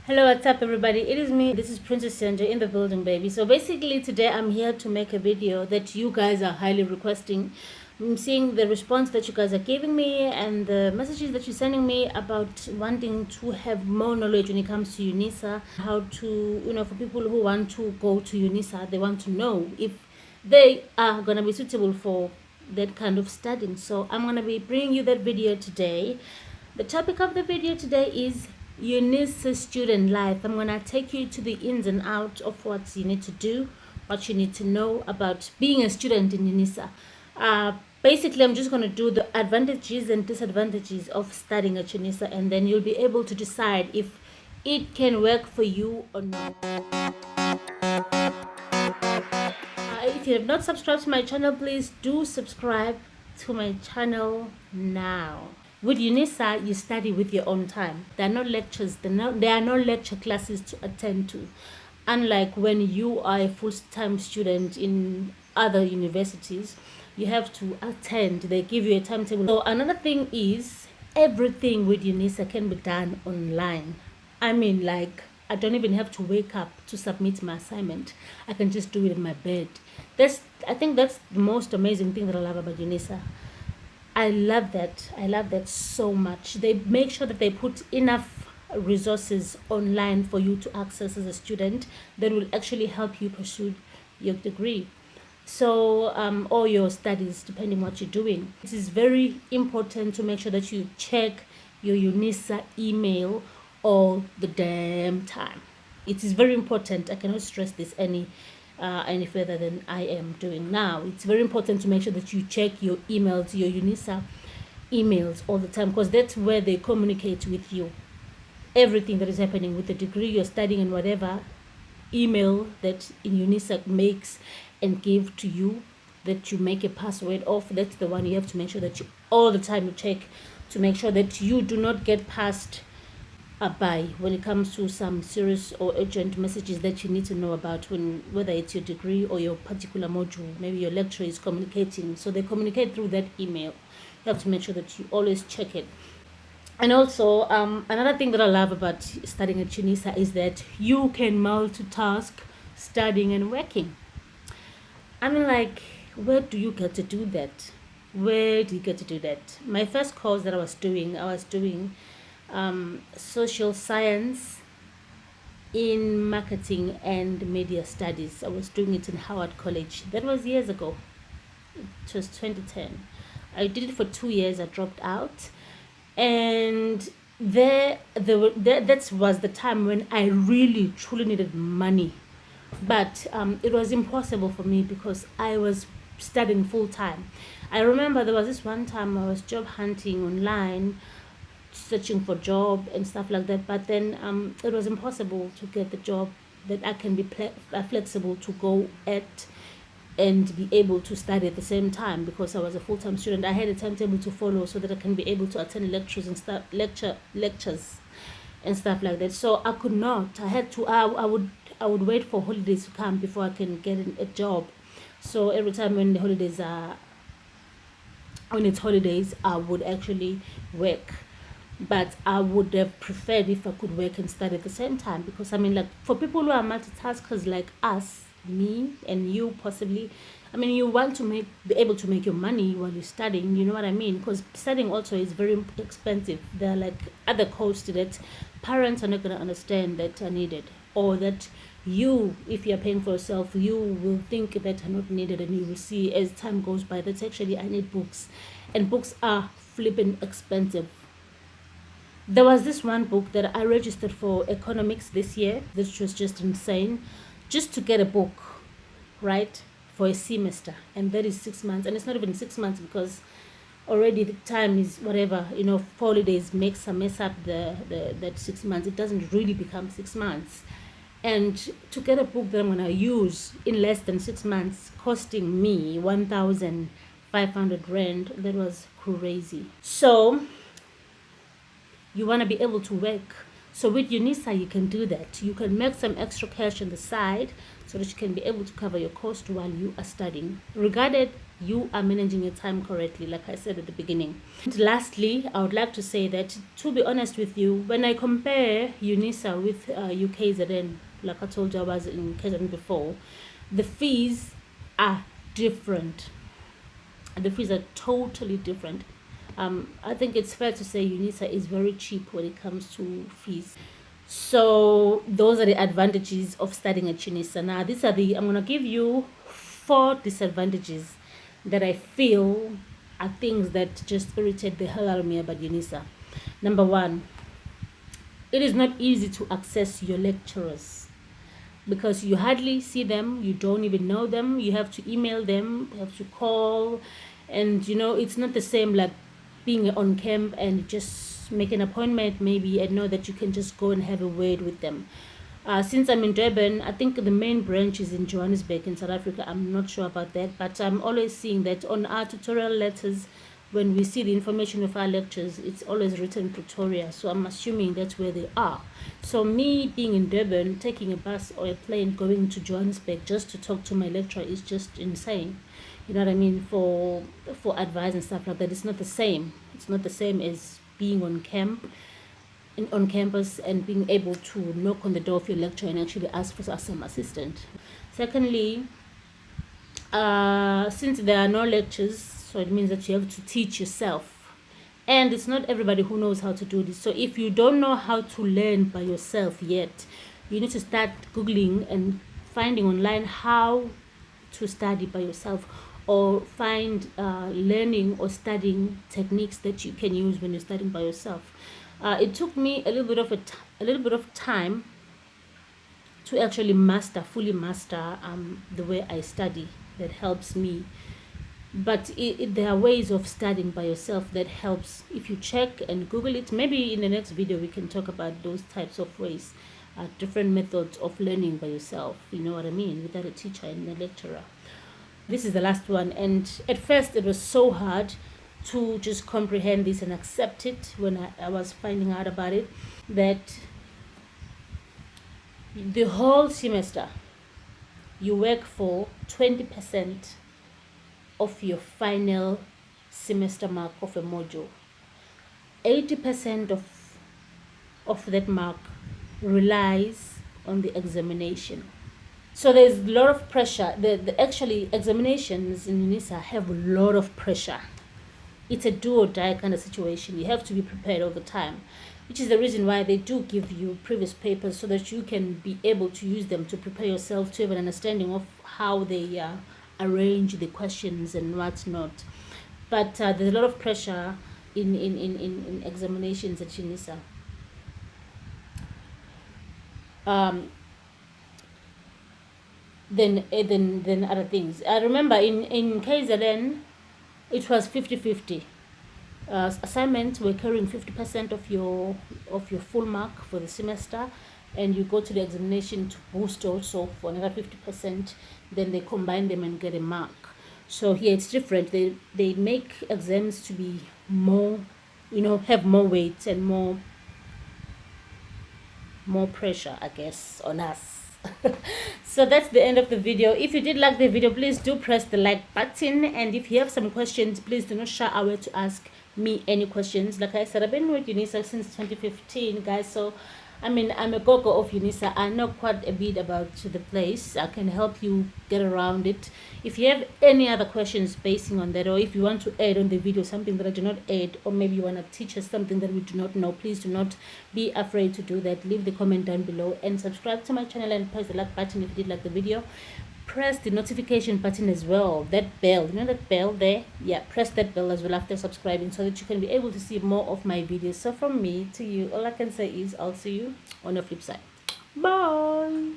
Hello, what's up everybody? It is me. This is Princess Sandra in the building, baby. So basically today I'm here to make a video that you guys are highly requesting. I'm seeing the response that you guys are giving me and the messages that you're sending me about wanting to have more knowledge when it comes to UNISA. How to, for people who want to go to UNISA, they want to know if they are going to be suitable for that kind of studying. So I'm going to be bringing you that video today. The topic of the video today is UNISA student life. I'm going to take you to the ins and outs of what you need to do, what you need to know about being a student in UNISA. Basically, I'm just going to do the advantages and disadvantages of studying at UNISA, and then you'll be able to decide if it can work for you or not. If you have not subscribed to my channel, please do subscribe to my channel now. With UNISA, you study with your own time. There are no lectures, there are no lecture classes to attend to. Unlike when you are a full-time student in other universities, you have to attend. They give you a timetable. So another thing is, everything with UNISA can be done online. I mean, like, I don't even have to wake up to submit my assignment. I can just do it in my bed. I think that's the most amazing thing that I love about UNISA. I love that so much. They make sure that they put enough resources online for you to access as a student that will actually help you pursue your degree. So or your studies, depending what you're doing. It is very important to make sure that you check your UNISA email all the damn time. It is very important. I cannot stress this any further than I am doing now. It's very important to make sure that you check your emails, your UNISA emails all the time, because that's where they communicate with you. Everything that is happening with the degree you're studying and whatever email that UNISA makes and give to you, that you make a password of, that's the one you have to make sure that you all the time you check to make sure that you do not get passed by when it comes to some serious or urgent messages that you need to know about, whether it's your degree or your particular module. Maybe your lecturer is communicating, so they communicate through that email. You have to make sure that you always check it. And also another thing that I love about studying at UNISA is that you can multitask studying and working. I mean, like, where do you get to do that? My first course that I was doing social science in marketing and media studies. I was doing it in Howard College. That was years ago. It was 2010. I did it for 2 years. I dropped out, and that was the time when I really truly needed money, but it was impossible for me because I was studying full time. I remember there was this one time I was job hunting online, searching for job and stuff like that, but then it was impossible to get the job that I can be flexible to go at and be able to study at the same time, because I was a full-time student. I had a timetable to follow so that I can be able to attend lectures and lectures and stuff like that. So I could not. I had to. I would wait for holidays to come before I can get a job. So every time when it's holidays, I would actually work. But I would have preferred if I could work and study at the same time, because I mean, like, for people who are multitaskers like us, me and you possibly, I mean, you want to be able to make your money while you're studying, you know what I mean? Because studying also is very expensive. There are like other costs that parents are not going to understand that are needed, or that you, if you're paying for yourself, you will think that are not needed, and you will see as time goes by that actually I need books, and books are flipping expensive. There was this one book that I registered for economics this year, which was just insane, just to get a book, right, for a semester, and that is 6 months. And it's not even 6 months, because already the time is whatever, holidays mess up that 6 months. It doesn't really become 6 months. And to get a book that I'm going to use in less than 6 months, costing me 1,500 rand, that was crazy. So you want to be able to work So with UNISA, you can do that. You can make some extra cash on the side so that you can be able to cover your cost while you are studying, regarded you are managing your time correctly, like I said at the beginning. And lastly, I would like to say that, to be honest with you, when I compare UNISA with UKZN, like I told you I was in KZN before, the fees are different. The fees are totally different. I think it's fair to say UNISA is very cheap when it comes to fees. So those are the advantages of studying at UNISA. Now, I'm going to give you 4 disadvantages that I feel are things that just irritate the hell out of me about UNISA. Number 1, it is not easy to access your lecturers because you hardly see them, you don't even know them, you have to email them, you have to call, and it's not the same like being on camp and just make an appointment maybe and know that you can just go and have a word with them. Since I'm in Durban, I think the main branch is in Johannesburg in South Africa. I'm not sure about that, but I'm always seeing that on our tutorial letters, when we see the information of our lectures, it's always written Pretoria. So I'm assuming that's where they are. So me being in Durban, taking a bus or a plane going to Johannesburg just to talk to my lecturer is just insane. You know what I mean? For advice and stuff like that, it's not the same. It's not the same as being on campus and being able to knock on the door of your lecturer and actually ask for some assistant. Secondly, since there are no lectures, so it means that you have to teach yourself, and it's not everybody who knows how to do this. So if you don't know how to learn by yourself yet, you need to start googling and finding online how to study by yourself, or find learning or studying techniques that you can use when you're studying by yourself. It took me a little bit of time to actually fully master the way I study. That helps me. But there are ways of studying by yourself that helps. If you check and Google it, maybe in the next video we can talk about those types of ways, different methods of learning by yourself, you know what I mean, without a teacher and a lecturer. This is the last one, and at first it was so hard to just comprehend this and accept it when I was finding out about it, that the whole semester you work for 20% of your final semester mark of a module. 80% of that mark relies on the examination. So there's a lot of pressure. Actually examinations in UNISA have a lot of pressure. It's a do or die kind of situation. You have to be prepared all the time, which is the reason why they do give you previous papers so that you can be able to use them to prepare yourself, to have an understanding of how they arrange the questions and what's not. But there's a lot of pressure in examinations at UNISA. Then other things. I remember in KZN it was 50-50. Assignments were carrying 50% of your full mark for the semester, and you go to the examination to boost also for another 50%. Then they combine them and get a mark. So here it's different. They make exams to be more, have more weight and more pressure, I guess, on us. So that's the end of the video. If you did like the video, please do press the like button, and if you have some questions, please do not shy away to ask me any questions. Like I said, I've been with UNISA since 2015, guys, so I'm a go-go of UNISA. I know quite a bit about the place. I can help you get around it. If you have any other questions basing on that, or if you want to add on the video something that I do not add, or maybe you want to teach us something that we do not know, please do not be afraid to do that. Leave the comment down below and subscribe to my channel and press the like button if you did like the video. Press the notification button as well, that bell, that bell there, yeah, press that bell as well after subscribing, so that you can be able to see more of my videos. So from me to you, all I can say is I'll see you on the flip side. Bye.